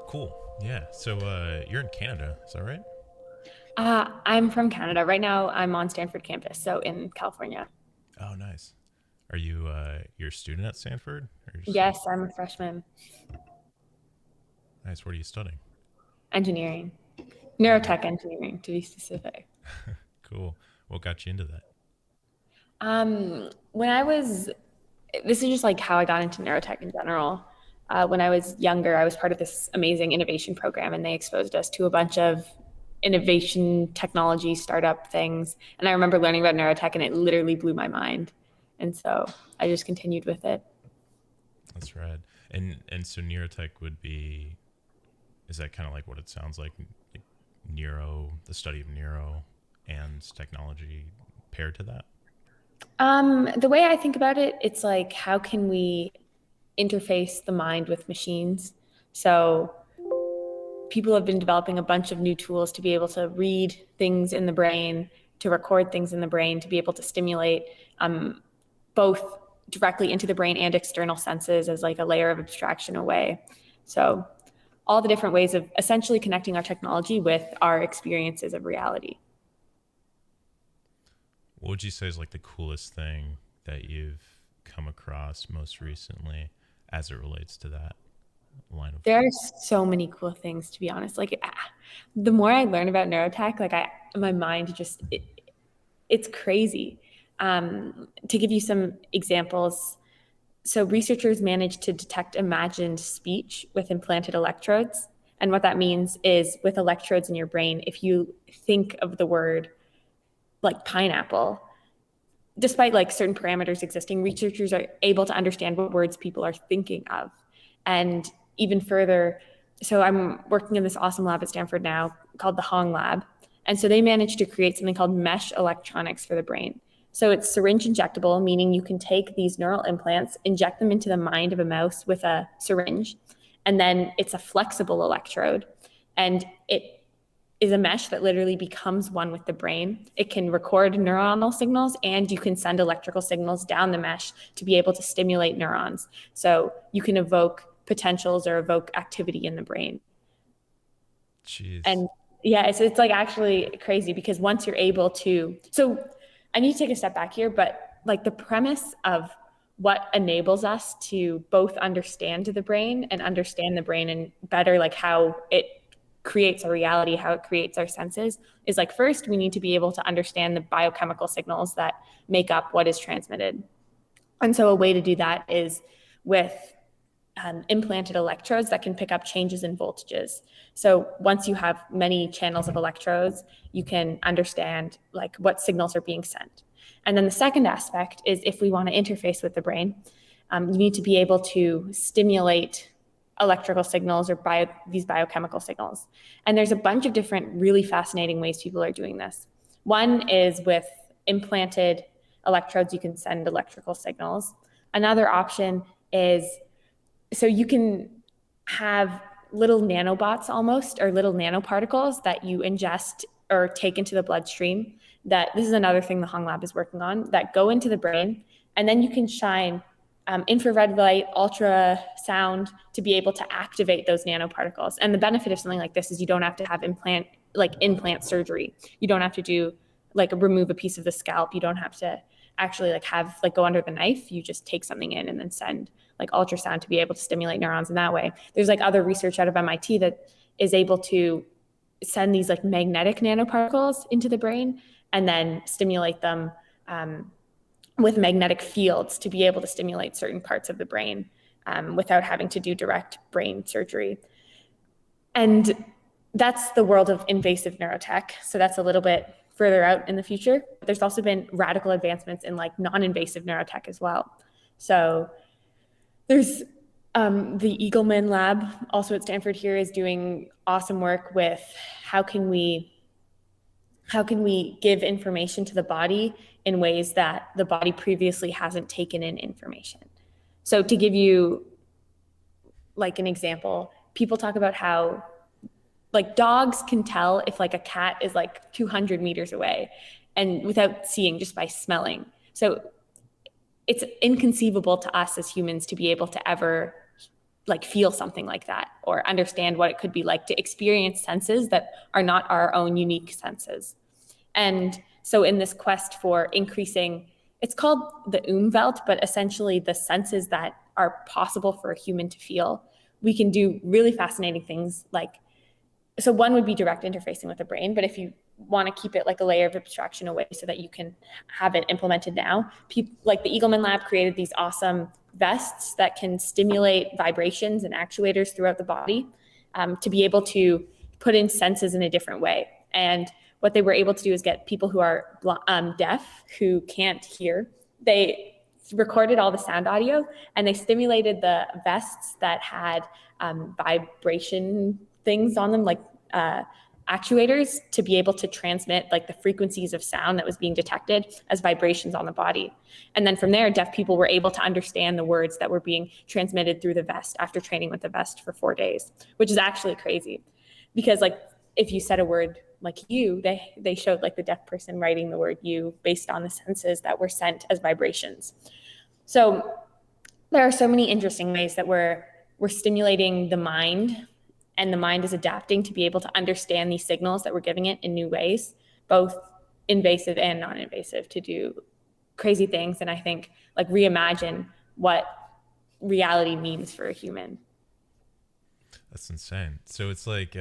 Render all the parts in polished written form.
Cool. Yeah. So you're in Canada, is that right? I'm from Canada. Right now, I'm on Stanford campus, so in California. Oh, nice. Are you you're a student at Stanford? Or just Yes, I'm a freshman. nice. What are you studying? Engineering, Oh, neurotech engineering to be specific. cool. What got you into that? When I was, this is just like how I got into neurotech in general. When I was younger, I was part of this amazing innovation program, and they exposed us to a bunch of innovation technology startup things. And I remember learning about neurotech, and it literally blew my mind. And so I just continued with it. That's rad. And so neurotech would be, is that kind of like what it sounds like neuro, the study of neuro and technology paired to that? The way I think about it, it's like how can we interface the mind with machines? So people have been developing a bunch of new tools to be able to read things in the brain, to record things in the brain, to be able to stimulate both directly into the brain and external senses as like a layer of abstraction away. So all the different ways of essentially connecting our technology with our experiences of reality. What would you say is like the coolest thing that you've come across most recently as it relates to that line of There are so many cool things, to be honest. The more I learn about neurotech, my mind just it's crazy. To give you some examples, so researchers managed to detect imagined speech with implanted electrodes. And what that means is with electrodes in your brain, if you think of the word like pineapple, despite like certain parameters existing, researchers are able to understand what words people are thinking of. And even further, so I'm working in this awesome lab at Stanford now called the Hong Lab. And so they managed to create something called mesh electronics for the brain. So it's syringe injectable, meaning you can take these neural implants, inject them into the mind of a mouse with a syringe, and then it's a flexible electrode. And it is a mesh that literally becomes one with the brain. It can record neuronal signals and you can send electrical signals down the mesh to be able to stimulate neurons. So you can evoke potentials or evoke activity in the brain. jeez. And yeah, it's like actually crazy because once you're able to, so I need to take a step back here, but like the premise of what enables us to both understand the brain and understand the brain and better like how it creates our reality, how it creates our senses is like first we need to be able to understand the biochemical signals that make up what is transmitted. And so a way to do that is with implanted electrodes that can pick up changes in voltages. So once you have many channels of electrodes, you can understand like what signals are being sent. And then the second aspect is if we want to interface with the brain, you need to be able to stimulate electrical signals or these biochemical signals. And there's a bunch of different really fascinating ways people are doing this. One is with implanted electrodes, you can send electrical signals. Another option is so you can have little nanobots almost or little nanoparticles that you ingest or take into the bloodstream that this is another thing the Hong Lab is working on that go into the brain and then you can shine infrared light, ultrasound to be able to activate those nanoparticles. And the benefit of something like this is you don't have to have implant surgery. You don't have to do like remove a piece of the scalp. You don't have to actually like have like go under the knife. You just take something in and then send like ultrasound to be able to stimulate neurons in that way. There's like other research out of MIT that is able to send these like magnetic nanoparticles into the brain and then stimulate them with magnetic fields to be able to stimulate certain parts of the brain without having to do direct brain surgery. And that's the world of invasive neurotech. So that's a little bit further out in the future. There's also been radical advancements in like non-invasive neurotech as well. So there's the Eagleman Lab, also at Stanford here, is doing awesome work with how can we how can we give information to the body in ways that the body previously hasn't taken in information. So to give you like an example, people talk about how like dogs can tell if like a cat is like 200 meters away and without seeing just by smelling. So it's inconceivable to us as humans to be able to ever like feel something like that or understand what it could be like to experience senses that are not our own unique senses. And so in this quest for increasing, it's called the Umwelt, but essentially the senses that are possible for a human to feel, we can do really fascinating things like, so one would be direct interfacing with the brain, but if you want to keep it like a layer of abstraction away so that you can have it implemented now, like the Eagleman Lab created these awesome vests that can stimulate vibrations and actuators throughout the body, to be able to put in senses in a different way. And what they were able to do is get people who are deaf, who can't hear, they recorded all the sound audio and they stimulated the vests that had vibration things on them, like actuators, to be able to transmit like the frequencies of sound that was being detected as vibrations on the body. And then from there, deaf people were able to understand the words that were being transmitted through the vest after training with the vest for 4 days, which is actually crazy. Because like if you said a word like you, they showed like the deaf person writing the word you based on the senses that were sent as vibrations. So there are so many interesting ways that we're stimulating the mind, and the mind is adapting to be able to understand these signals that we're giving it in new ways, both invasive and non-invasive, to do crazy things. And I think like reimagine what reality means for a human. That's insane. So it's like,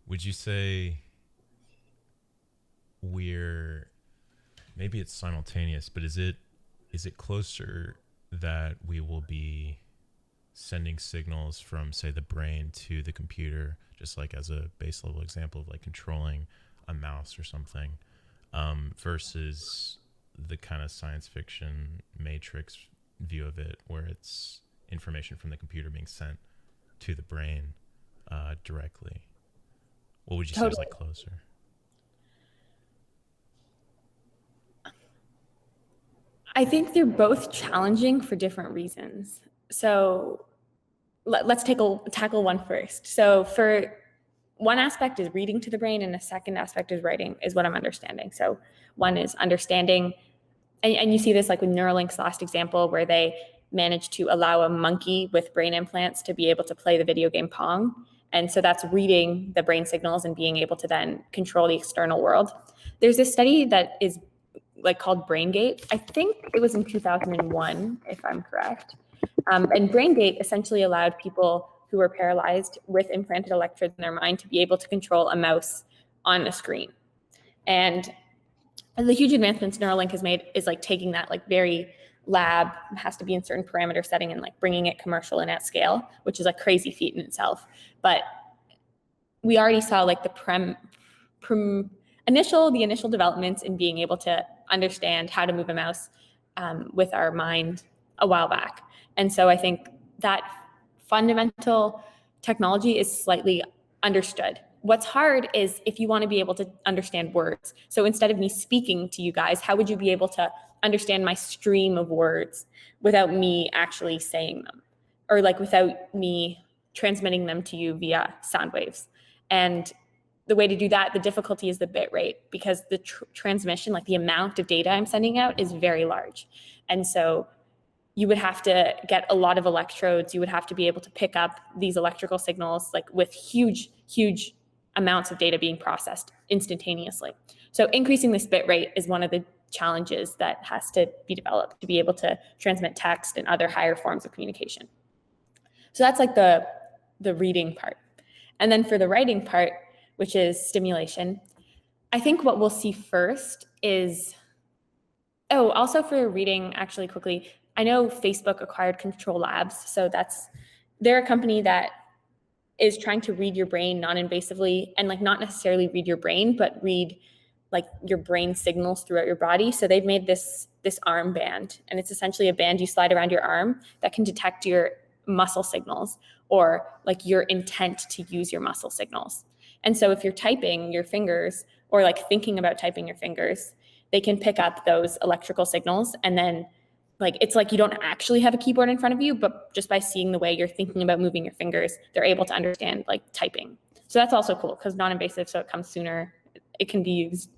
would you say we're, maybe it's simultaneous, but is it closer that we will be sending signals from, say, the brain to the computer, just like as a base level example of like controlling a mouse or something, versus the kind of science fiction Matrix view of it, where it's information from the computer being sent to the brain directly? What would you say is like closer? I think they're both challenging for different reasons. So let's tackle one first. So for one aspect is reading to the brain, and the second aspect is writing, is what I'm understanding. So one is understanding, and you see this like with Neuralink's last example, where they managed to allow a monkey with brain implants to be able to play the video game Pong. And so that's reading the brain signals and being able to then control the external world. There's a study that is like called BrainGate. I think it was in 2001, if I'm correct. And BrainGate essentially allowed people who were paralyzed with implanted electrodes in their mind to be able to control a mouse on a screen. And the huge advancements Neuralink has made is like taking that like very lab, has to be in certain parameter setting, and like bringing it commercial and at scale, which is a crazy feat in itself. But we already saw like the initial developments in being able to understand how to move a mouse with our mind a while back. And so I think that fundamental technology is slightly understood. What's hard is if you want to be able to understand words. So instead of me speaking to you guys, how would you be able to understand my stream of words without me actually saying them, or like without me transmitting them to you via sound waves? And the way to do that, the difficulty is the bit rate, because the transmission, like the amount of data I'm sending out, is very large. And so you would have to get a lot of electrodes. You would have to be able to pick up these electrical signals like with huge amounts of data being processed instantaneously. So increasing this bit rate is one of the challenges that has to be developed to be able to transmit text and other higher forms of communication. So that's like the reading part. And then for the writing part, which is stimulation, I think what we'll see first is, also for reading, actually quickly, I know Facebook acquired Control Labs. So they're a company that is trying to read your brain non-invasively, and like not necessarily read your brain, but read like your brain signals throughout your body. So they've made this armband, and it's essentially a band you slide around your arm that can detect your muscle signals, or like your intent to use your muscle signals. And so if you're typing your fingers, or like thinking about typing your fingers, they can pick up those electrical signals, and then like it's like you don't actually have a keyboard in front of you, but just by seeing the way you're thinking about moving your fingers, they're able to understand like typing. So that's also cool because non-invasive, so it comes sooner, it can be used.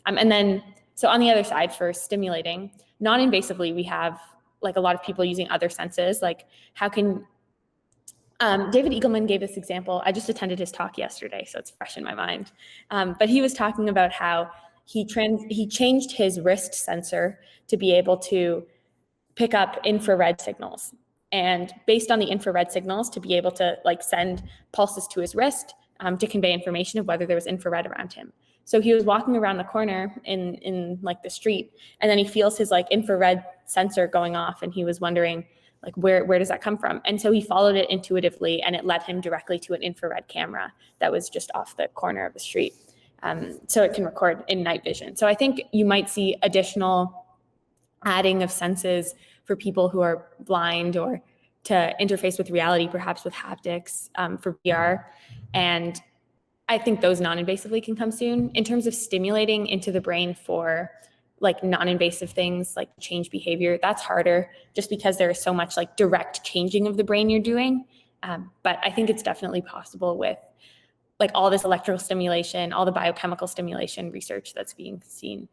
And then, so on the other side for stimulating, non-invasively, we have like a lot of people using other senses, like how can David Eagleman gave this example. I just attended his talk yesterday, so it's fresh in my mind. But he was talking about how he changed his wrist sensor to be able to pick up infrared signals, and based on the infrared signals to be able to like send pulses to his wrist to convey information of whether there was infrared around him. So he was walking around the corner in like the street, and then he feels his like infrared sensor going off, and he was wondering like where does that come from? And so he followed it intuitively, and it led him directly to an infrared camera that was just off the corner of the street. So it can record in night vision. So I think you might see additional adding of senses for people who are blind or to interface with reality, perhaps with haptics for VR. And I think those non-invasively can come soon. In terms of stimulating into the brain for like non-invasive things like change behavior, that's harder just because there is so much like direct changing of the brain you're doing. But I think it's definitely possible with like all this electrical stimulation, all the biochemical stimulation research that's being seen.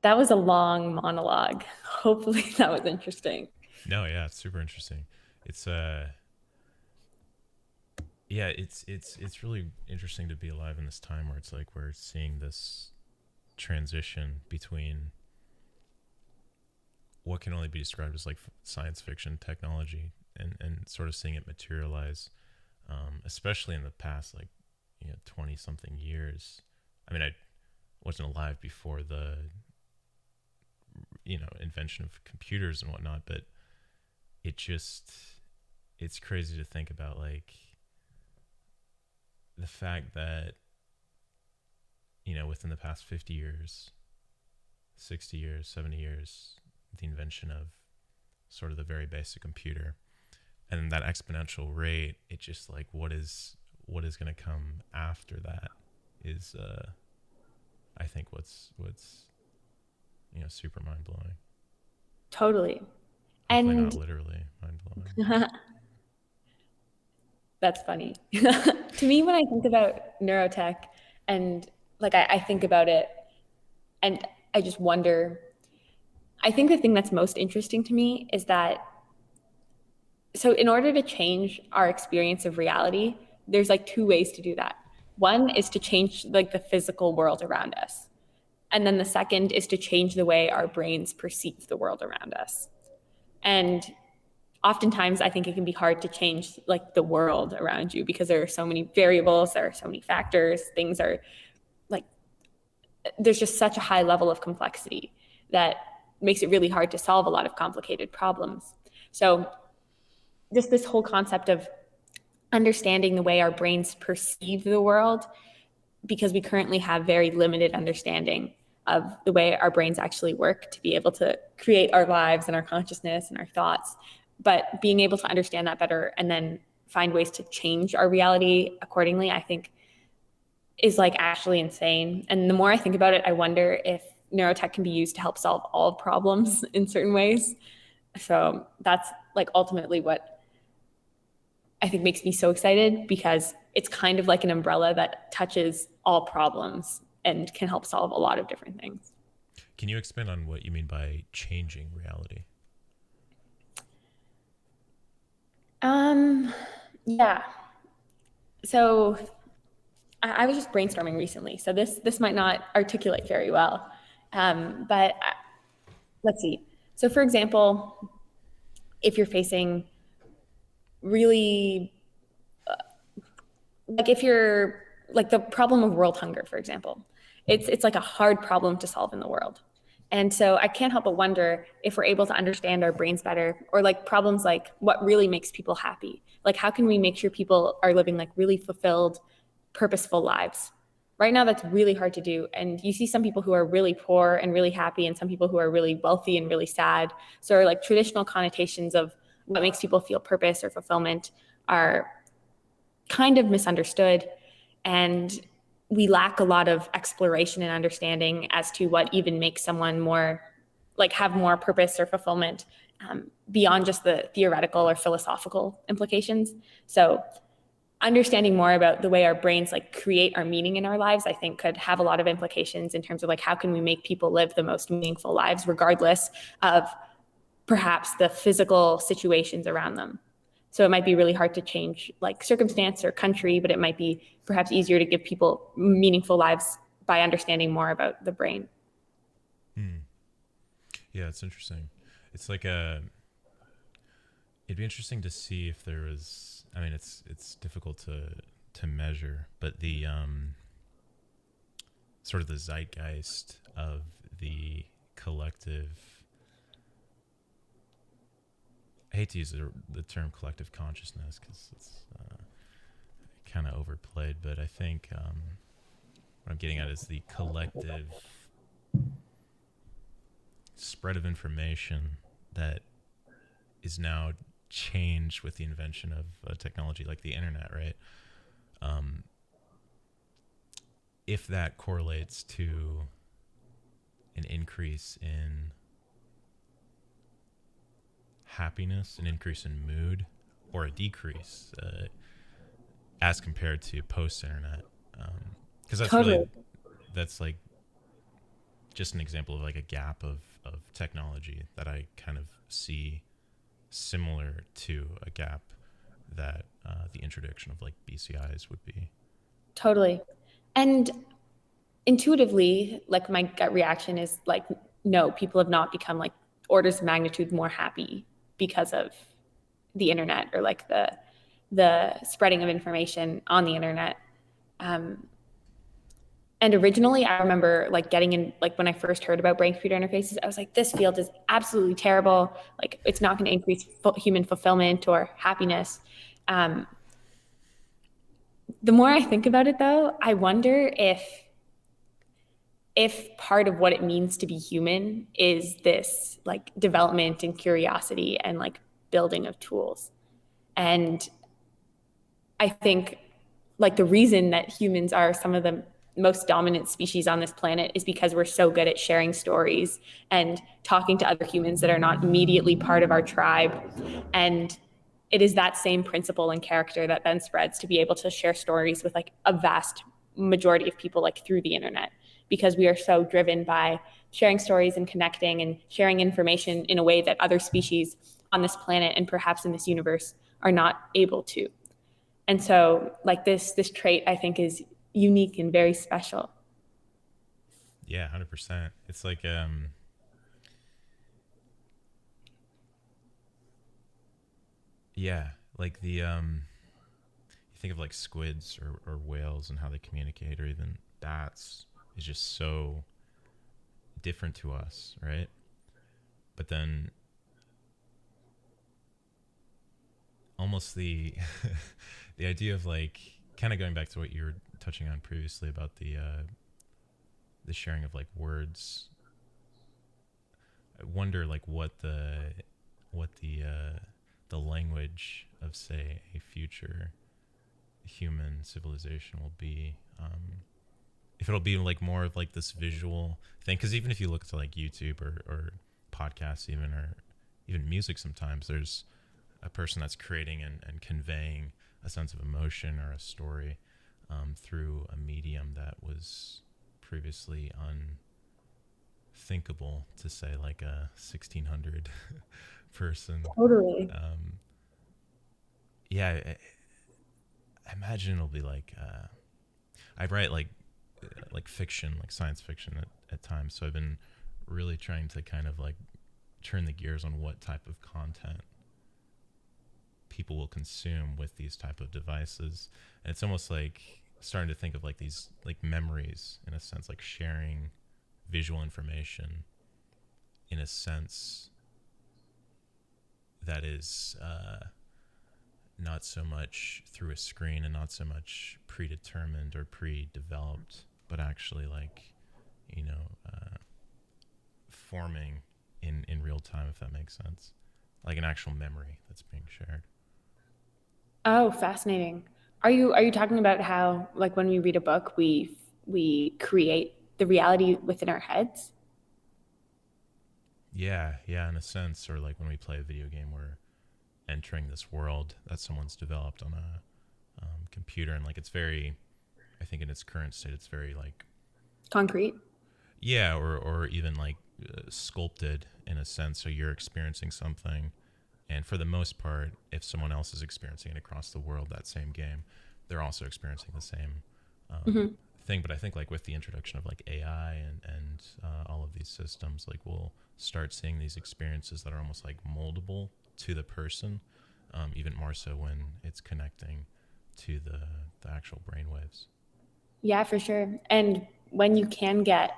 That was a long monologue. Hopefully that was interesting. No, yeah, it's super interesting. It's yeah, it's really interesting to be alive in this time where it's like we're seeing this transition between what can only be described as like science fiction technology and sort of seeing it materialize, especially in the past like 20 something years. I mean, I wasn't alive before the invention of computers and whatnot, but it's crazy to think about like the fact that within the past 50 years, 60 years, 70 years, the invention of sort of the very basic computer, and that exponential rate, it just like what is going to come after that is I think what's super mind-blowing. Totally. Hopefully And not literally mind-blowing. that's funny. To me, when I think about neurotech and like I think about it and I just wonder, I think the thing that's most interesting to me is that, so in order to change our experience of reality, there's like two ways to do that. One is to change like the physical world around us. And then the second is to change the way our brains perceive the world around us. And oftentimes I think it can be hard to change like the world around you because there are so many variables, there are so many factors, things are like, there's just such a high level of complexity that makes it really hard to solve a lot of complicated problems. So just this whole concept of understanding the way our brains perceive the world, because we currently have very limited understanding of the way our brains actually work to be able to create our lives and our consciousness and our thoughts. But being able to understand that better and then find ways to change our reality accordingly, I think is like actually insane. And the more I think about it, I wonder if neurotech can be used to help solve all problems in certain ways. So that's like ultimately what I think makes me so excited, because it's kind of like an umbrella that touches all problems and can help solve a lot of different things. Can you expand on what you mean by changing reality? Yeah. So I was just brainstorming recently, so this might not articulate very well. But let's see. So for example, if you're facing really, like if you're like the problem of world hunger, for example, it's like a hard problem to solve in the world. And so I can't help but wonder if we're able to understand our brains better, or like problems like what really makes people happy. Like how can we make sure people are living like really fulfilled, purposeful lives? Right now, that's really hard to do. And you see some people who are really poor and really happy, and some people who are really wealthy and really sad. So like traditional connotations of what makes people feel purpose or fulfillment are kind of misunderstood. And we lack a lot of exploration and understanding as to what even makes someone more, like have more purpose or fulfillment beyond just the theoretical or philosophical implications. So understanding more about the way our brains like create our meaning in our lives, I think could have a lot of implications in terms of like how can we make people live the most meaningful lives regardless of perhaps the physical situations around them. So it might be really hard to change like circumstance or country, but it might be perhaps easier to give people meaningful lives by understanding more about the brain. Hmm. Yeah, it's interesting. It's like a. It'd be interesting to see if there was. I mean, it's difficult to measure, but the sort of the zeitgeist of the collective. I hate to use the term collective consciousness because it's kind of overplayed, but I think what I'm getting at is the collective spread of information that is now changed with the invention of technology like the internet, right? Um, if that correlates to an increase in happiness, an increase in mood, or a decrease as compared to post-internet, because Totally. that's like just an example of like a gap of technology that I kind of see similar to a gap that the introduction of like BCIs would be. Totally. And intuitively, like my gut reaction is like, no, people have not become like orders of magnitude more happy because of the internet or like the spreading of information on the internet. Um, and originally, I remember like getting in, like when I first heard about brain computer interfaces, I was like, this field is absolutely terrible. Like, it's not going to increase human fulfillment or happiness. Um, the more I think about it, though, I wonder if part of what it means to be human is this like development and curiosity and like building of tools. And I think like the reason that humans are some of the most dominant species on this planet is because we're so good at sharing stories and talking to other humans that are not immediately part of our tribe. And it is that same principle and character that then spreads to be able to share stories with like a vast majority of people like through the internet, because we are so driven by sharing stories and connecting and sharing information in a way that other species on this planet and perhaps in this universe are not able to. And so like this trait I think is unique and very special. Yeah, 100%. It's like yeah, like the you think of like squids or whales and how they communicate, or even bats is just so different to us, right? But then almost the the idea of like kind of going back to what you were touching on previously about the sharing of like words. I wonder like what the language of say a future human civilization will be. If it'll be like more of like this visual thing, because even if you look to like YouTube or podcasts even, or even music, sometimes there's a person that's creating and conveying a sense of emotion or a story through a medium that was previously unthinkable to say like a 1600 person. Totally. um, yeah, I imagine it'll be like I write like fiction, like science fiction at times, so I've been really trying to kind of like turn the gears on what type of content people will consume with these type of devices. And it's almost like starting to think of like these like memories in a sense, like sharing visual information in a sense that is not so much through a screen and not so much predetermined or pre-developed, but actually like forming in real time, if that makes sense, like an actual memory that's being shared. Oh, fascinating. Are you talking about how like when we read a book we create the reality within our heads? Yeah, yeah, in a sense, or like when we play a video game, we're entering this world that someone's developed on a computer, and like it's very, I think in its current state, it's very like Concrete? yeah, or even like sculpted in a sense. So you're experiencing something And for the most part, if someone else is experiencing it across the world, that same game, they're also experiencing the same Hmm. thing. But I think like with the introduction of like AI and all of these systems, like we'll start seeing these experiences that are almost like moldable to the person, even more so when it's connecting to the actual brainwaves. Yeah, for sure. And when you can get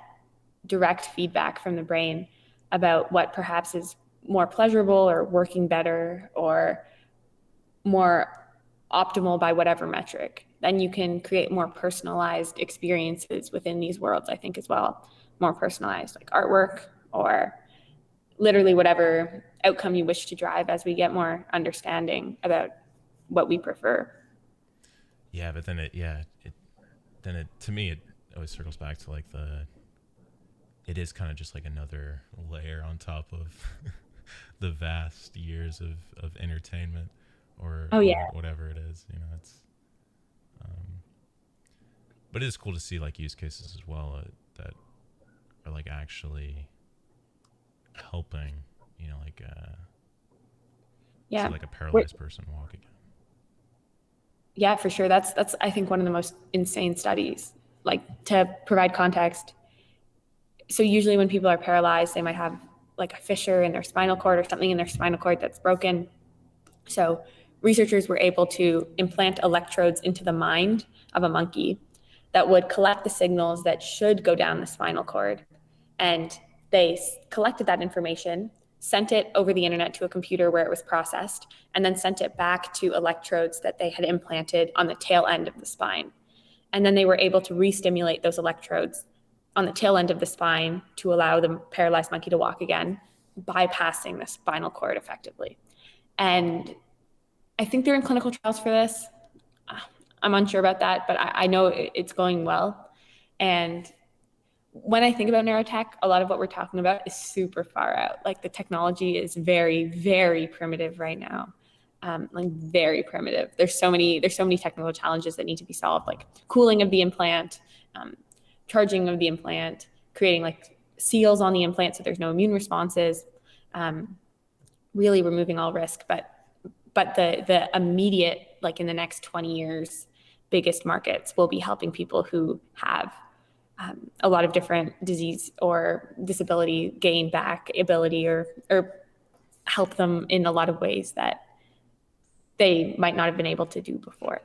direct feedback from the brain about what perhaps is more pleasurable or working better or more optimal by whatever metric, then you can create more personalized experiences within these worlds, I think, as well. More personalized, like artwork or literally whatever outcome you wish to drive as we get more understanding about what we prefer. Yeah, but then it to me it always circles back to like it is kind of just like another layer on top of the vast years of entertainment Oh, or yeah. whatever it is. You know, it's um, but it is cool to see like use cases as well that are like actually helping. You know, like see Yeah. like a We're, paralyzed person walk again. yeah, for sure. That's I think one of the most insane studies. Like to provide context, so usually when people are paralyzed, they might have like a fissure in their spinal cord or something in their spinal cord that's broken. So researchers were able to implant electrodes into the mind of a monkey that would collect the signals that should go down the spinal cord. And they collected that information, sent it over the internet to a computer where it was processed, and then sent it back to electrodes that they had implanted on the tail end of the spine. And then they were able to re-stimulate those electrodes on the tail end of the spine to allow the paralyzed monkey to walk again, bypassing the spinal cord effectively. And I think they're in clinical trials for this. I'm unsure about that, but I know it's going well. And when I think about neurotech, a lot of what we're talking about is super far out. Like the technology is very, very primitive right now. Like very primitive. There's so many technical challenges that need to be solved, like cooling of the implant, um, charging of the implant, creating like seals on the implant so there's no immune responses, um, really removing all risk. But the immediate, like in the next 20 years, biggest markets will be helping people who have a lot of different disease or disability gain back ability or help them in a lot of ways that they might not have been able to do before.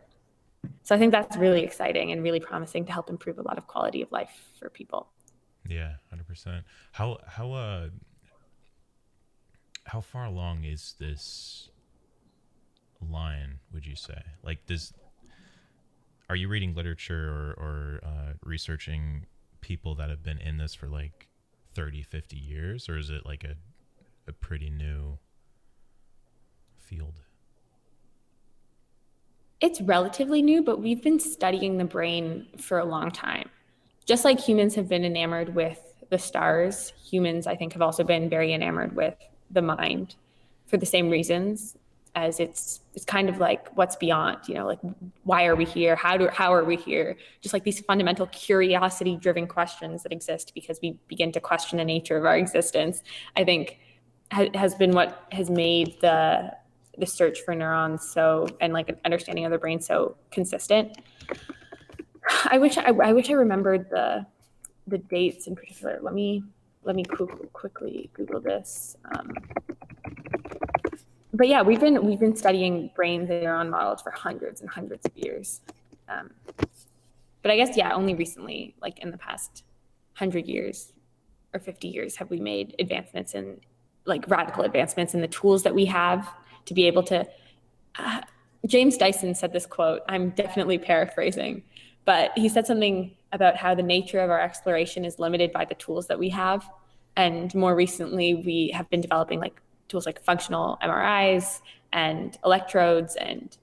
So I think that's really exciting and really promising to help improve a lot of quality of life for people. Yeah, 100%. How far along is this line? Would you say like does are you reading literature or researching people that have been in this for like 30, 50 years, or is it like a pretty new field? It's relatively new, but we've been studying the brain for a long time. Just like humans have been enamored with the stars, humans, I think, have also been very enamored with the mind for the same reasons, as it's kind of like what's beyond, like why are we here? How are we here? Just like these fundamental curiosity driven questions that exist because we begin to question the nature of our existence, I think has been what has made the search for neurons so, and like an understanding of the brain so consistent. I wish I remembered the dates in particular. Let me quickly Google this. But yeah, we've been studying brains and neuron models for hundreds and hundreds of years. Um, but I guess yeah, only recently, like in the past 100 years or 50 years, have we made advancements in like radical advancements in the tools that we have to be able to. Uh, James Dyson said this quote. I'm definitely paraphrasing, but he said something about how the nature of our exploration is limited by the tools that we have. And more recently, we have been developing like tools like functional MRIs and electrodes and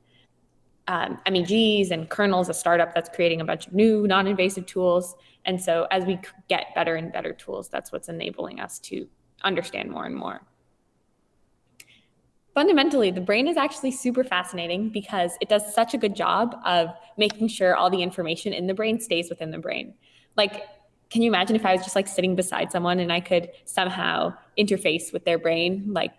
MEGs and Kernel's a startup that's creating a bunch of new non-invasive tools. And so as we get better and better tools, that's what's enabling us to understand more and more. Fundamentally, the brain is actually super fascinating because it does such a good job of making sure all the information in the brain stays within the brain. Like, can you imagine if I was just like sitting beside someone and I could somehow interface with their brain? Like,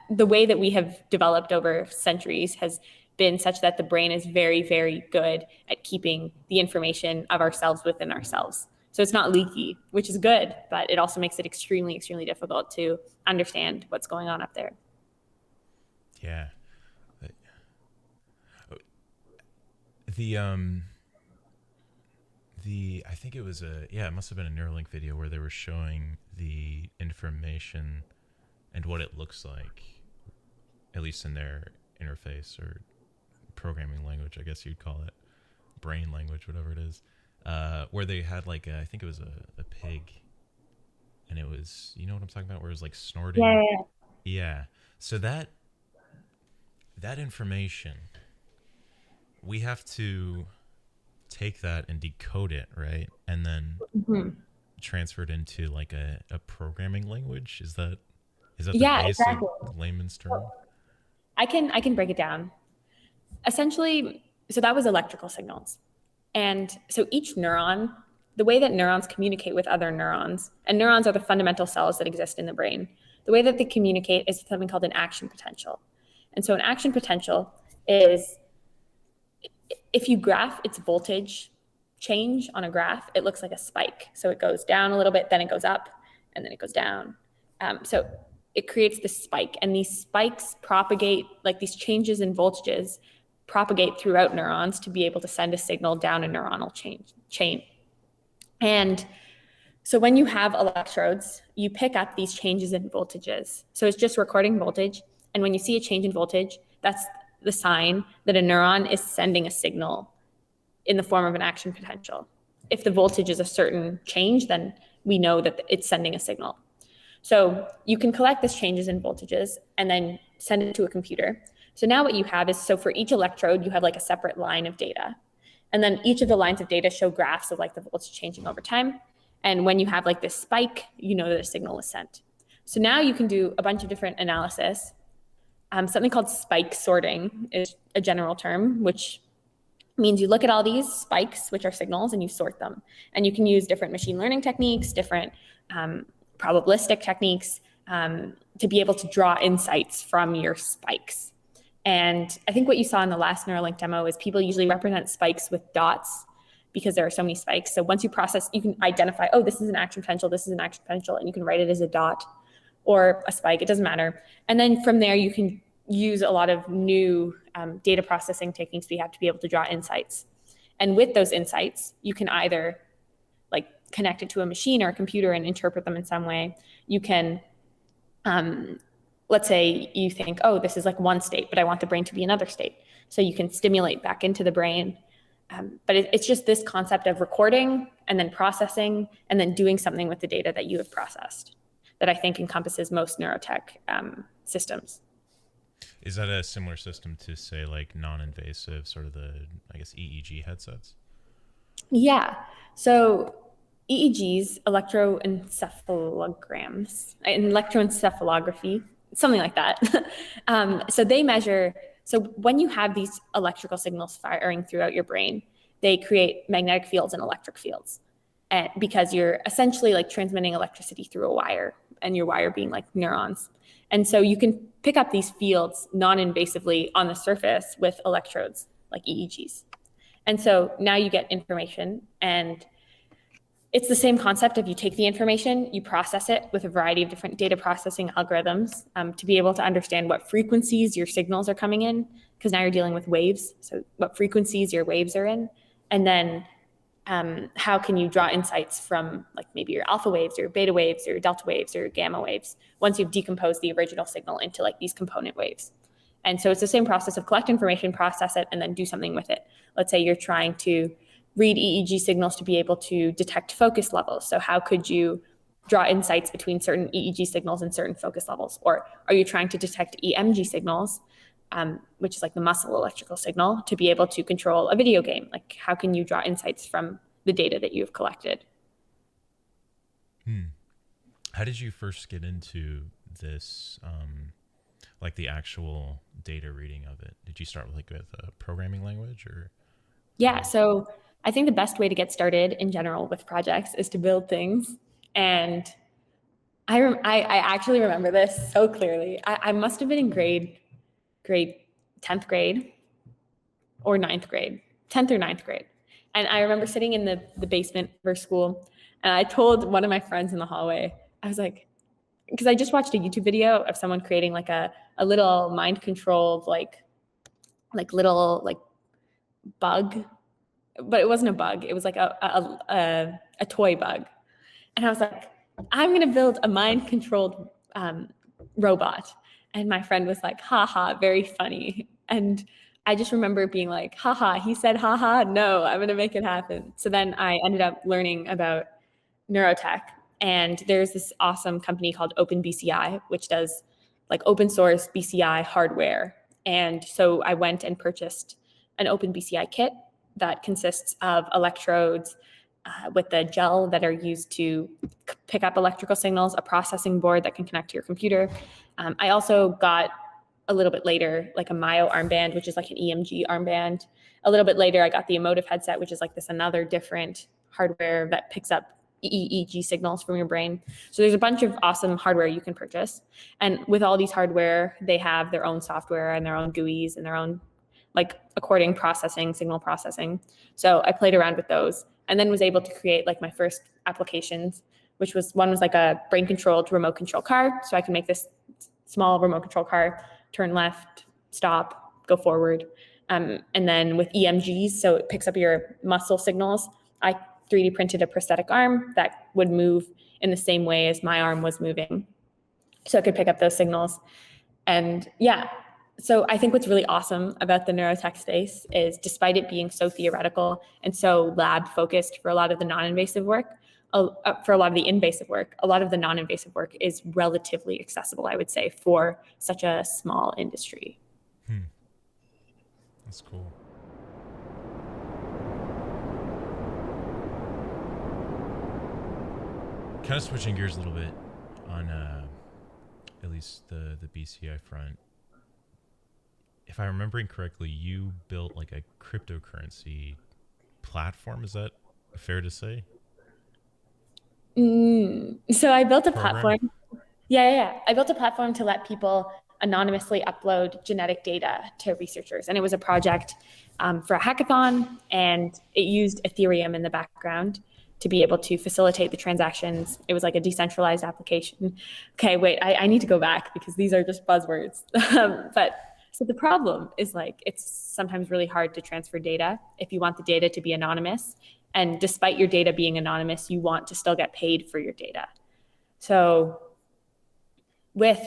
the way that we have developed over centuries has been such that the brain is very, very good at keeping the information of ourselves within ourselves. So it's not leaky, which is good, but it also makes it extremely, extremely difficult to understand what's going on up there. Yeah. The the I think it was a yeah, it must have been a Neuralink video where they were showing the information and what it looks like, at least in their interface or programming language, I guess you'd call it, brain language, whatever it is. Where they had like I think it was a pig, and it was, you know what I'm talking about, where it was like snorting. Yeah. Yeah. So that information, we have to take that and decode it, right? And then Mhm. transfer it into like a programming language. Is that the Yeah, basic exactly. layman's term? I can break it down. Essentially, so that was electrical signals. And so each neuron, the way that neurons communicate with other neurons, and neurons are the fundamental cells that exist in the brain, the way that they communicate is something called an action potential. And so an action potential is, if you graph its voltage change on a graph, it looks like a spike. So it goes down a little bit, then it goes up, and then it goes down. So it creates this spike, and these spikes propagate, like these changes in voltages propagate throughout neurons to be able to send a signal down a neuronal chain. And so when you have electrodes, you pick up these changes in voltages. So it's just recording voltage. And when you see a change in voltage, that's the sign that a neuron is sending a signal in the form of an action potential. If the voltage is a certain change, then we know that it's sending a signal. So you can collect these changes in voltages and then send it to a computer. So now what you have is, so for each electrode, you have like a separate line of data. And then each of the lines of data show graphs of like the voltage changing over time. And when you have like this spike, you know that a signal is sent. So now you can do a bunch of different analysis. Something called spike sorting is a general term, which means you look at all these spikes, which are signals, and you sort them. And you can use different machine learning techniques, different probabilistic techniques to be able to draw insights from your spikes. And I think what you saw in the last Neuralink demo is people usually represent spikes with dots because there are so many spikes. So once you process, you can identify, oh, this is an action potential, this is an action potential, and you can write it as a dot or a spike, it doesn't matter. And then from there, you can use a lot of new data processing techniques we have to be able to draw insights. And with those insights, you can either like connect it to a machine or a computer and interpret them in some way. You can, let's say you think, oh, this is like one state, but I want the brain to be another state. So you can stimulate back into the brain. But it's just this concept of recording and then processing and then doing something with the data that you have processed that I think encompasses most neurotech systems. Is that a similar system to say like non-invasive, sort of the, I guess, EEG headsets? Yeah. So EEGs, electroencephalography, something like that. So they measure, so when you have these electrical signals firing throughout your brain, they create magnetic fields and electric fields. And because you're essentially like transmitting electricity through a wire, and your wire being like neurons. And so you can pick up these fields non-invasively on the surface with electrodes like EEGs. And so now you get information, and it's the same concept of you take the information, you process it with a variety of different data processing algorithms to be able to understand what frequencies your signals are coming in, because now you're dealing with waves. So what frequencies your waves are in, and then how can you draw insights from like maybe your alpha waves or your beta waves or your delta waves or your gamma waves once you've decomposed the original signal into like these component waves. And so it's the same process of collect information, process it, and then do something with it. Let's say you're trying to read EEG signals to be able to detect focus levels. So how could you draw insights between certain EEG signals and certain focus levels? Or are you trying to detect EMG signals, which is like the muscle electrical signal, to be able to control a video game? Like how can you draw insights from the data that you've collected? How did you first get into this, like the actual data reading of it? Did you start with a programming language or? Yeah, so I think the best way to get started in general with projects is to build things. And I actually remember this so clearly. I must have been in grade 10th grade or ninth grade, 10th or ninth grade. And I remember sitting in the basement of our school, and I told one of my friends in the hallway, I was like, because I just watched a YouTube video of someone creating like a little mind controlled little like bug, but it wasn't a bug. It was like a toy bug. And I was like, I'm going to build a mind controlled robot. And my friend was like, haha, very funny. And I just remember being like, haha, he said, haha, no, I'm going to make it happen. So then I ended up learning about neurotech. And there's this awesome company called Open B.C.I, which does like open source B.C.I hardware. And so I went and purchased an Open B.C.I kit that consists of electrodes with the gel that are used to pick up electrical signals, a processing board that can connect to your computer. I also got a little bit later, like a Myo armband, which is like an EMG armband. A little bit later, I got the emotive headset, which is like this another different hardware that picks up EEG signals from your brain. So there's a bunch of awesome hardware you can purchase. And with all these hardware, they have their own software and their own GUIs and their own like according processing, signal processing. So I played around with those and then was able to create like my first applications, which was one was like a brain controlled remote control car. So I can make this small remote control car turn left, stop, go forward. And then with EMGs, so it picks up your muscle signals. I 3D printed a prosthetic arm that would move in the same way as my arm was moving. So it could pick up those signals. And yeah, so I think what's really awesome about the neurotech space is despite it being so theoretical and so lab focused for a lot of the non-invasive work, for a lot of the invasive work, a lot of the non-invasive work is relatively accessible, I would say, for such a small industry. That's cool. Kind of switching gears a little bit on at least the BCI front. If I'm remembering correctly, you built like a cryptocurrency platform. Is that fair to say? So I built a Program? platform. Yeah. I built a platform to let people anonymously upload genetic data to researchers. And it was a project for a hackathon, and it used Ethereum in the background to be able to facilitate the transactions. It was like a decentralized application. Okay, wait, I need to go back because these are just buzzwords. But so the problem is like it's sometimes really hard to transfer data if you want the data to be anonymous. And despite your data being anonymous, you want to still get paid for your data. So with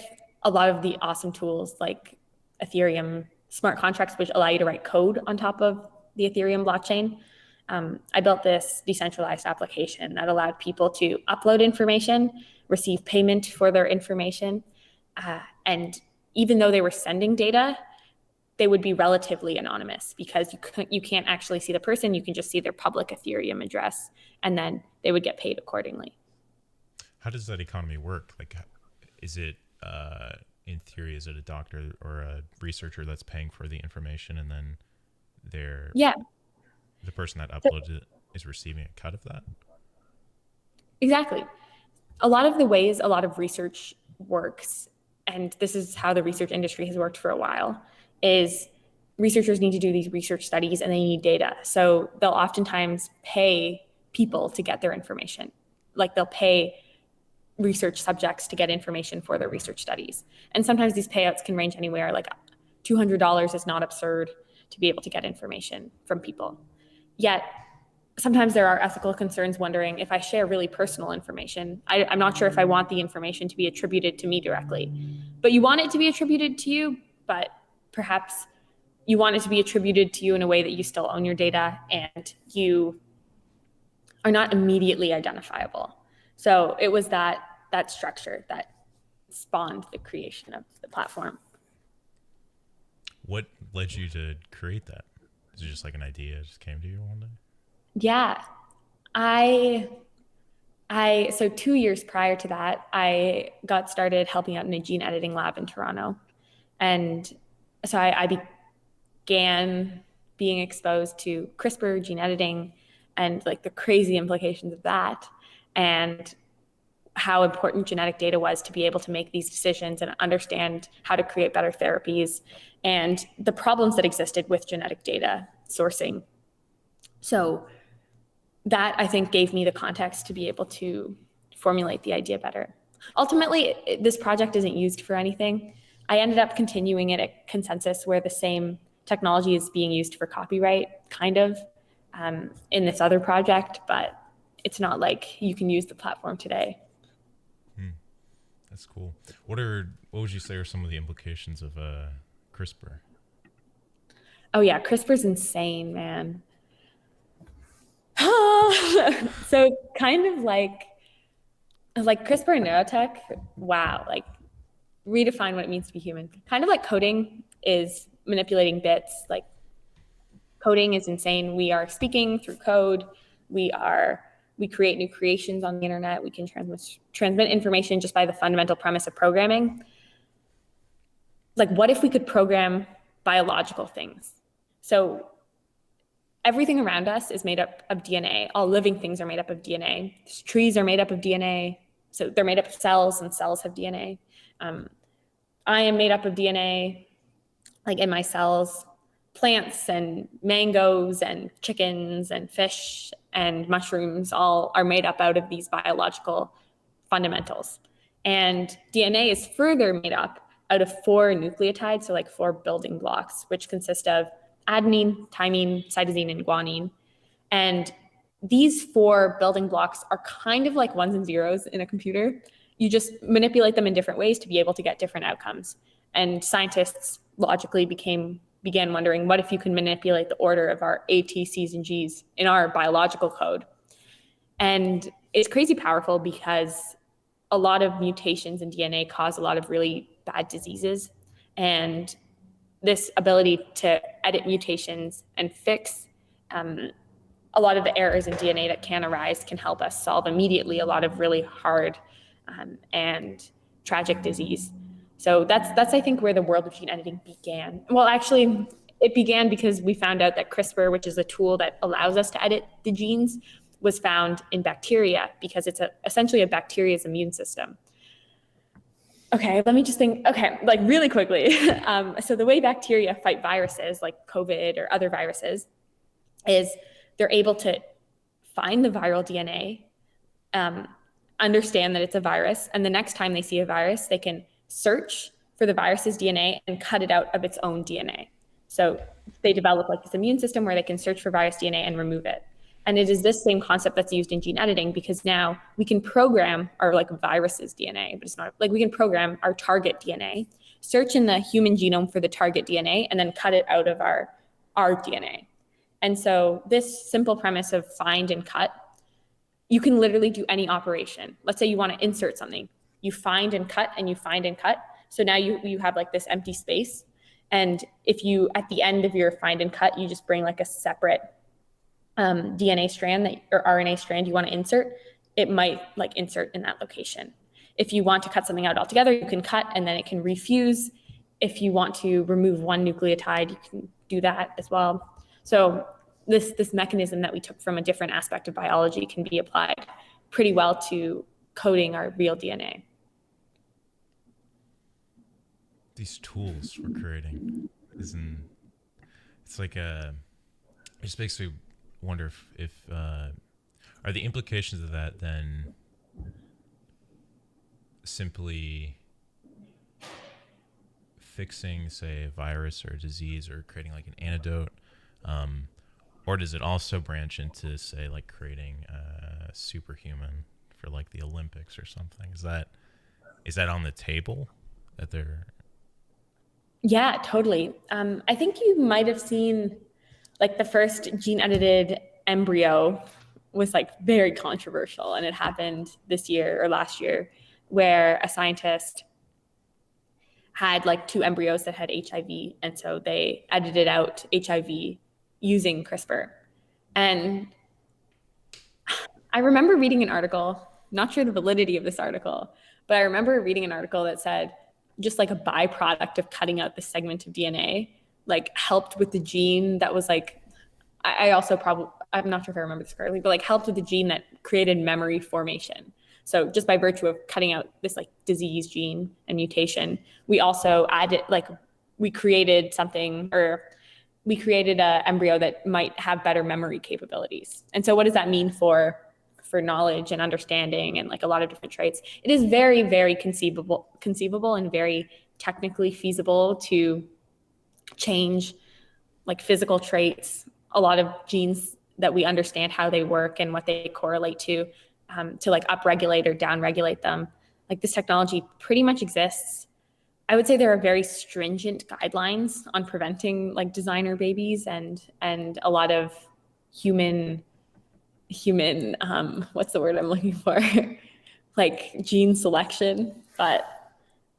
a lot of the awesome tools like Ethereum smart contracts, which allow you to write code on top of the Ethereum blockchain, I built this decentralized application that allowed people to upload information, receive payment for their information, and even though they were sending data, they would be relatively anonymous because you can't actually see the person. You can just see their public Ethereum address, and then they would get paid accordingly. How does that economy work? Like, is it in theory, is it a doctor or a researcher that's paying for the information, and then they're Yeah, the person that uploaded it is receiving a cut of that? exactly. A lot of the ways a lot of research works, and this is how the research industry has worked for a while, is researchers need to do these research studies and they need data. So they'll oftentimes pay people to get their information. Like they'll pay research subjects to get information for their research studies. And sometimes these payouts can range anywhere, like $200 is not absurd to be able to get information from people. Yet sometimes there are ethical concerns wondering if I share really personal information, I'm not sure if I want the information to be attributed to me directly. But you want it to be attributed to you, but perhaps you want it to be attributed to you in a way that you still own your data and you are not immediately identifiable. So it was that structure that spawned the creation of the platform. What led you to create that? Is it just like an idea that just came to you one day? Yeah. I so 2 years prior to that, I got started helping out in a gene editing lab in Toronto. And so I began being exposed to CRISPR gene editing and like the crazy implications of that. And how important genetic data was to be able to make these decisions and understand how to create better therapies and the problems that existed with genetic data sourcing. So that, I think, gave me the context to be able to formulate the idea better. Ultimately, this project isn't used for anything. I ended up continuing it at Consensus, where the same technology is being used for copyright, kind of, in this other project, but it's not like you can use the platform today. That's cool. What would you say are some of the implications of CRISPR? Oh yeah, CRISPR's insane, man. So kind of like CRISPR and neurotech, wow, like redefine what it means to be human. Kind of like coding is manipulating bits. Like coding is insane. We are speaking through code. We create new creations on the internet. We can transmit information just by the fundamental premise of programming. Like, what if we could program biological things? So everything around us is made up of DNA. All living things are made up of DNA. Trees are made up of DNA. So they're made up of cells, and cells have DNA. I am made up of DNA, like in my cells. Plants and mangoes and chickens and fish and mushrooms all are made up out of these biological fundamentals. And DNA is further made up out of 4 nucleotides, so like 4 building blocks, which consist of adenine, thymine, cytosine, and guanine. And these 4 building blocks are kind of like ones and zeros in a computer. You just manipulate them in different ways to be able to get different outcomes. And scientists logically began wondering, what if you can manipulate the order of our A, T, C's, and G's in our biological code? And it's crazy powerful because a lot of mutations in DNA cause a lot of really bad diseases. And this ability to edit mutations and fix a lot of the errors in DNA that can arise can help us solve immediately a lot of really hard and tragic disease. So that's I think where the world of gene editing began. Well, actually, it began because we found out that CRISPR, which is a tool that allows us to edit the genes, was found in bacteria because it's essentially a bacteria's immune system. Okay, let me just think. Okay, like really quickly. So the way bacteria fight viruses like COVID or other viruses is they're able to find the viral DNA, understand that it's a virus, and the next time they see a virus, they can search for the virus's DNA and cut it out of its own DNA. So they develop like this immune system where they can search for virus DNA and remove it. And it is this same concept that's used in gene editing, because now we can program our like virus's DNA, but it's not like we can program our target DNA, search in the human genome for the target DNA, and then cut it out of our DNA. And so this simple premise of find and cut, you can literally do any operation. Let's say you want to insert something. You find and cut and you find and cut. So now you have like this empty space. And if you, at the end of your find and cut, you just bring like a separate DNA strand or RNA strand you want to insert, it might like insert in that location. If you want to cut something out altogether, you can cut and then it can refuse. If you want to remove one nucleotide, you can do that as well. So this mechanism that we took from a different aspect of biology can be applied pretty well to coding our real DNA. These tools we're creating it's like it just makes me wonder if are the implications of that then simply fixing, say, a virus or a disease or creating like an antidote, or does it also branch into, say, like creating a superhuman for like the Olympics or something? Is that on the table that they're... Yeah, totally. I think you might have seen like the first gene edited embryo was like very controversial, and it happened this year or last year, where a scientist had like 2 embryos that had HIV, and so they edited out HIV using CRISPR. And I remember reading an article, not sure the validity of this article, but I remember reading an article that said just like a byproduct of cutting out this segment of DNA, like helped with the gene that was like, I'm not sure if I remember this correctly, but like helped with the gene that created memory formation. So just by virtue of cutting out this like disease gene and mutation, we also added like we created something, or we created an embryo that might have better memory capabilities. And so what does that mean for knowledge and understanding and like a lot of different traits? It is very, very conceivable and very technically feasible to change like physical traits, a lot of genes that we understand how they work and what they correlate to like upregulate or downregulate them. Like this technology pretty much exists. I would say there are very stringent guidelines on preventing like designer babies and a lot of human what's the word I'm looking for? Like gene selection. But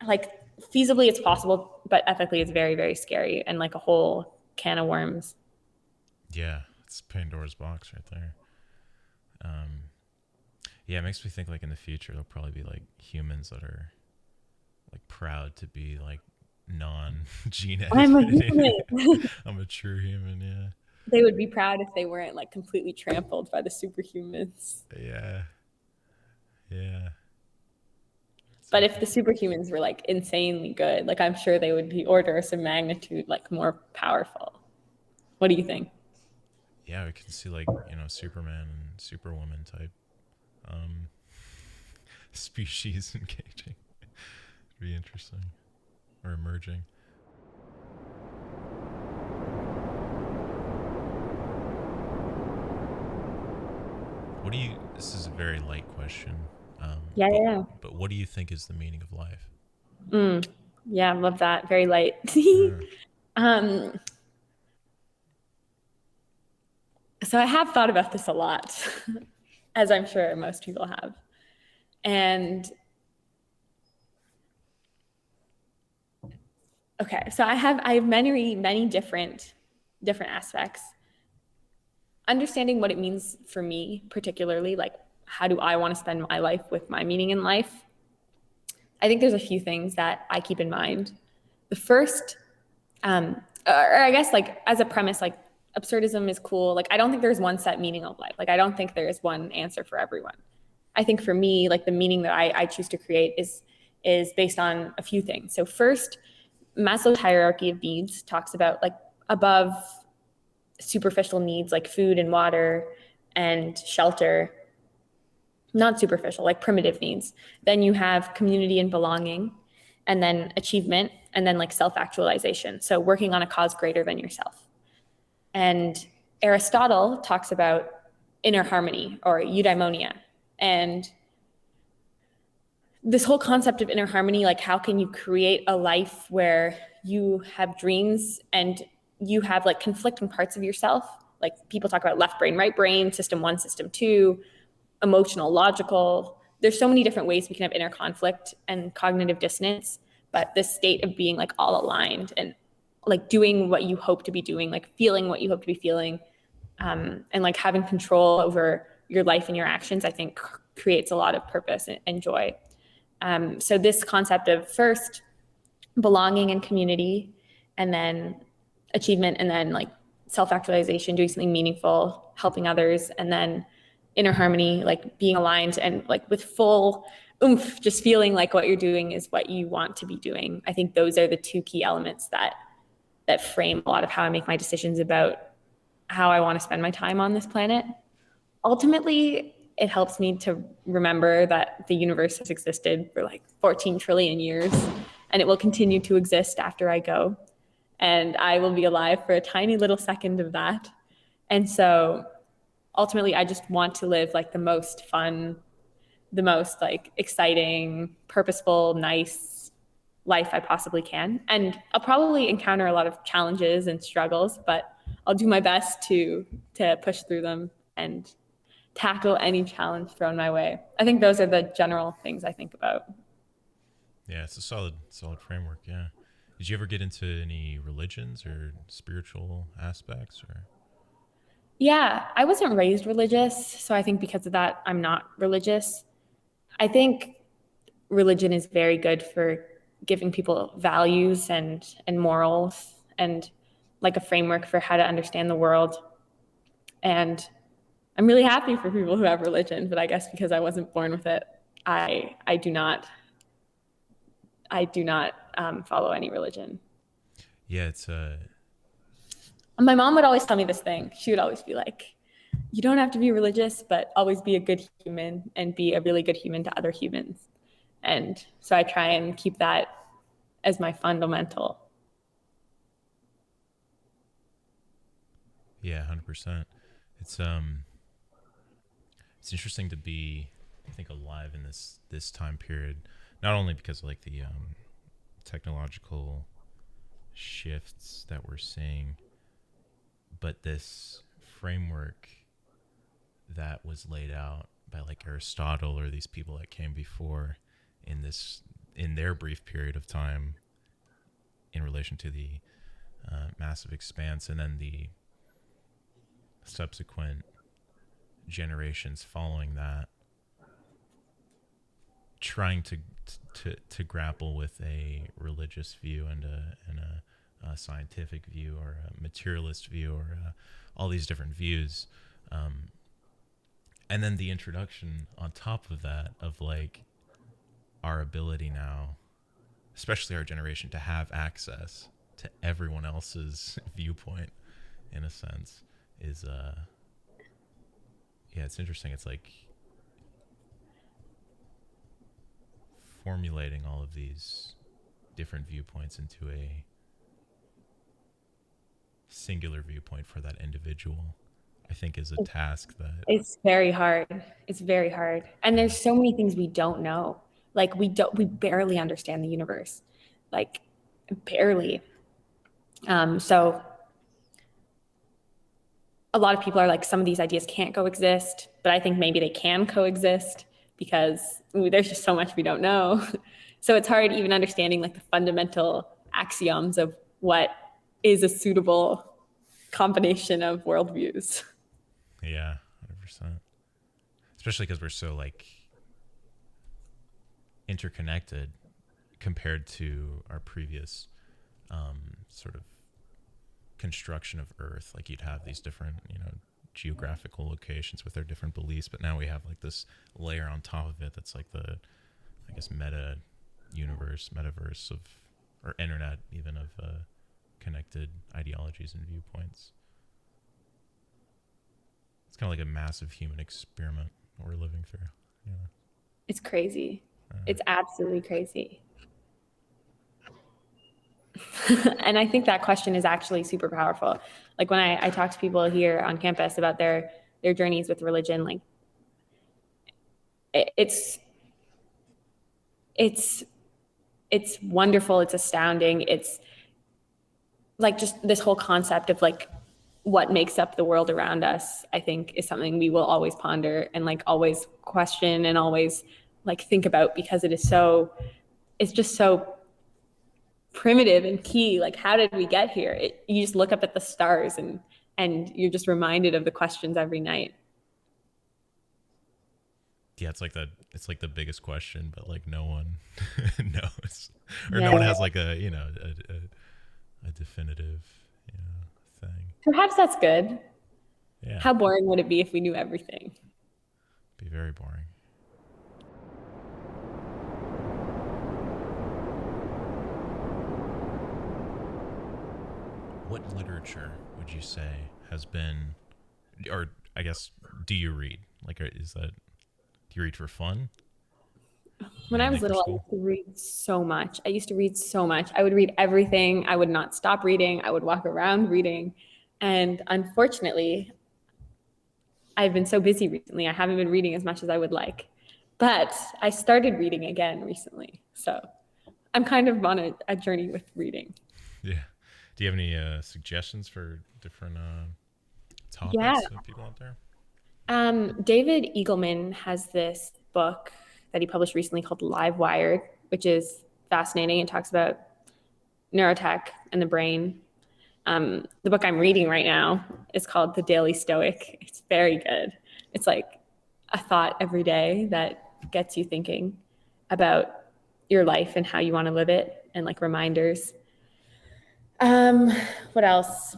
like feasibly it's possible, but ethically it's very, very scary and like a whole can of worms. Yeah, it's Pandora's box right there. Um, yeah, it makes me think like in the future there'll probably be like humans that are like proud to be like non-gene I'm a edited. human. I'm a true human. Yeah, They would be proud if they weren't like completely trampled by the superhumans. yeah, yeah. It's But if the interesting. superhumans were like insanely good, like I'm sure they would be orders of magnitude like more powerful. What do you think? Yeah, we can see like Superman and Superwoman type um, species engaging. It'd be interesting or emerging. What do you? This is a very light question, Yeah, but yeah. what do you think is the meaning of life? Mm, yeah, love that. Very light. Yeah. um, so I have thought about this a lot, as I'm sure most people have. And okay, so I have many different aspects. Understanding what it means for me, particularly, like how do I want to spend my life with my meaning in life? I think there's a few things that I keep in mind. The first, or I guess like as a premise, like absurdism is cool. Like I don't think there's one set meaning of life. Like I don't think there is one answer for everyone. I think for me, like the meaning that I choose to create is based on a few things. So first, Maslow's hierarchy of needs talks about like above superficial needs like food and water and shelter, not superficial, like primitive needs. Then you have community and belonging, and then achievement, and then like self actualization. So working on a cause greater than yourself. And Aristotle talks about inner harmony or eudaimonia. And this whole concept of inner harmony, like how can you create a life where you have dreams and you have like conflicting parts of yourself? Like people talk about left brain, right brain, system one, system two, emotional, logical. There's so many different ways we can have inner conflict and cognitive dissonance, but this state of being like all aligned and like doing what you hope to be doing, like feeling what you hope to be feeling, and like having control over your life and your actions, I think creates a lot of purpose and joy. So this concept of first belonging and community, and then achievement, and then like self-actualization, doing something meaningful, helping others, and then inner harmony, like being aligned and like with full oomph, just feeling like what you're doing is what you want to be doing. I think those are the two key elements that frame a lot of how I make my decisions about how I want to spend my time on this planet. Ultimately, it helps me to remember that the universe has existed for like 14 trillion years and it will continue to exist after I go. And I will be alive for a tiny little second of that. And so ultimately, I just want to live like the most fun, the most like exciting, purposeful, nice life I possibly can. And I'll probably encounter a lot of challenges and struggles, but I'll do my best to push through them and tackle any challenge thrown my way. I think those are the general things I think about. Yeah, it's a solid framework. Yeah. Did you ever get into any religions or spiritual aspects or? Yeah, I wasn't raised religious, so I think because of that, I'm not religious. I think religion is very good for giving people values and morals and like a framework for how to understand the world. And I'm really happy for people who have religion, but I guess because I wasn't born with it. I do not follow any religion. Yeah, it's And my mom would always tell me this thing. She would always be like, "You don't have to be religious, but always be a good human and be a really good human to other humans." And so I try and keep that as my fundamental. yeah, 100%. It's it's interesting to be, I think, alive in this time period, not only because of like the technological shifts that we're seeing, but this framework that was laid out by like Aristotle or these people that came before in this in their brief period of time in relation to the massive expanse, and then the subsequent generations following that, trying to grapple with a religious view and a scientific view or a materialist view or all these different views, and then the introduction on top of that of like our ability now, especially our generation, to have access to everyone else's viewpoint in a sense is yeah, it's interesting. It's like formulating all of these different viewpoints into a singular viewpoint for that individual, I think is a task that It's very hard. It's very hard. And yeah, there's so many things we don't know. Like we barely understand the universe. Like barely. So a lot of people are like, some of these ideas can't coexist, but I think maybe they can coexist because there's just so much we don't know. So it's hard even understanding like the fundamental axioms of what is a suitable combination of worldviews. yeah, 100%. Especially because we're so like interconnected compared to our previous sort of construction of Earth. Like you'd have these different, geographical locations with their different beliefs, but now we have like this layer on top of it that's like the, I guess, metaverse of, or internet even of connected ideologies and viewpoints. It's kind of like a massive human experiment that we're living through. Yeah. It's crazy. It's absolutely crazy. And I think that question is actually super powerful. Like when I talk to people here on campus about their journeys with religion, like it's it's it's wonderful, it's astounding. It's like just this whole concept of like what makes up the world around us, I think is something we will always ponder and like always question and always like think about because it's just so primitive and key. Like how did we get here? You just look up at the stars and you're just reminded of the questions every night. Yeah, it's like the biggest question, but like no one knows, or no one Yeah. has like a definitive, thing. Perhaps that's good. Yeah, How boring would it be if we knew everything? be very boring. What literature would you say has been, or I guess, do you read? Like, is that, do you read for fun When I mainly was for little, I school? used to read so much. I used to read so much. I would read everything. I would not stop reading. I would walk around reading. And unfortunately, I've been so busy recently. I haven't been reading as much as I would like. But I started reading again recently. So I'm kind of on a journey with reading. Yeah. Do you have any suggestions for different Yeah. topics of people out there? David Eagleman has this book that he published recently called Live Wired, which is fascinating. It talks about neurotech and the brain. The book I'm reading right now is called The Daily Stoic. It's very good. It's like a thought every day that gets you thinking about your life and how you want to live it, and like reminders. Um, what else?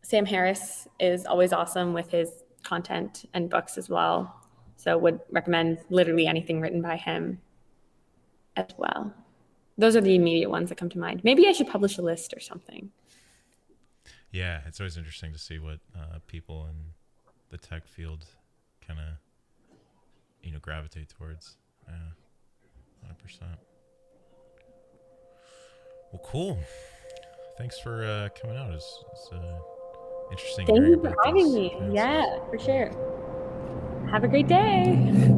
Sam Harris is always awesome with his content and books as well. So would recommend literally anything written by him as well. Those are the immediate ones that come to mind. Maybe I should publish a list or something. Yeah, it's always interesting to see what people in the tech field kind of gravitate towards. Yeah, 100%. Well, cool. Thanks for coming out. It's interesting Thank hearing you for about having these me. advances. Yeah, for sure. Have a great day.